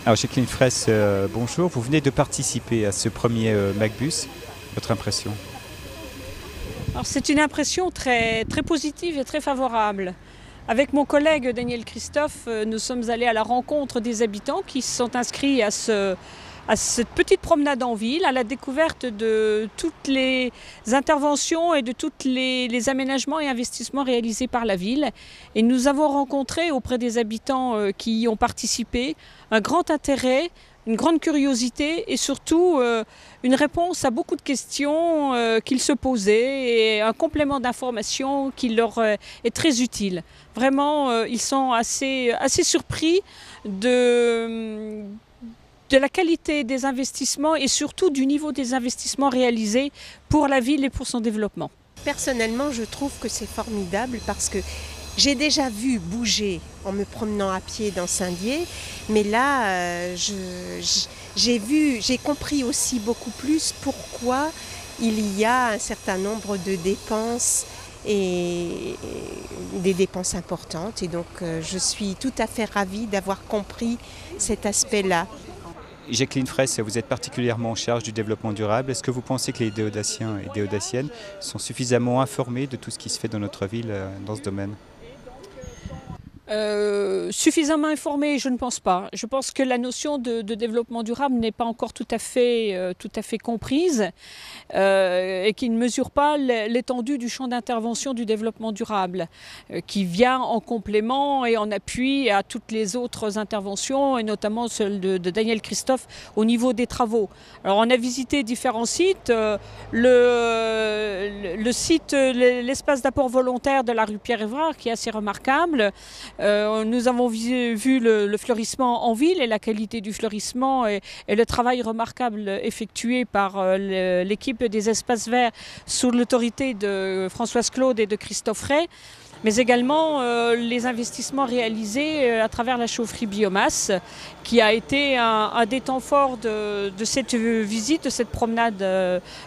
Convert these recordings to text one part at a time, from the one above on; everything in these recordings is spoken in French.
Alors Jacqueline Fraisse, bonjour. Vous venez de participer à ce premier MacBus. Votre impression? Alors c'est une impression très positive et très favorable. Avec mon collègue Daniel Christophe, nous sommes allés à la rencontre des habitants qui se sont inscrits à cette petite promenade en ville, à la découverte de toutes les interventions et de tous les aménagements et investissements réalisés par la ville. Et nous avons rencontré auprès des habitants qui y ont participé un grand intérêt, une grande curiosité et surtout une réponse à beaucoup de questions qu'ils se posaient et un complément d'information qui leur est très utile. Vraiment, ils sont assez surpris de la qualité des investissements et surtout du niveau des investissements réalisés pour la ville et pour son développement. Personnellement, je trouve que c'est formidable parce que j'ai déjà vu bouger en me promenant à pied dans Saint-Dié, mais là, j'ai compris aussi beaucoup plus pourquoi il y a un certain nombre de dépenses et des dépenses importantes. Et donc, je suis tout à fait ravie d'avoir compris cet aspect-là. Jacqueline Fraisse, vous êtes particulièrement en charge du développement durable. Est-ce que vous pensez que les Déodatiens et Déodatiennes sont suffisamment informés de tout ce qui se fait dans notre ville dans ce domaine? Suffisamment informés, je ne pense pas. Je pense que la notion de développement durable n'est pas encore tout à fait comprise et qui ne mesure pas l'étendue du champ d'intervention du développement durable, qui vient en complément et en appui à toutes les autres interventions, et notamment celle de Daniel Christophe au niveau des travaux. Alors on a visité différents sites, le site, l'espace d'apport volontaire de la rue Pierre-Évrard qui est assez remarquable. Nous avons vu le fleurissement en ville et la qualité du fleurissement et le travail remarquable effectué par l'équipe des espaces verts sous l'autorité de Françoise Claude et de Christophe Ray, mais également les investissements réalisés à travers la chaufferie biomasse, qui a été un des temps forts de cette visite, de cette promenade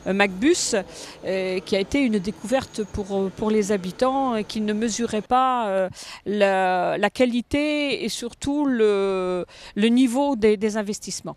MacBus, qui a été une découverte pour les habitants qui ne mesuraient pas la qualité et surtout le niveau des investissements.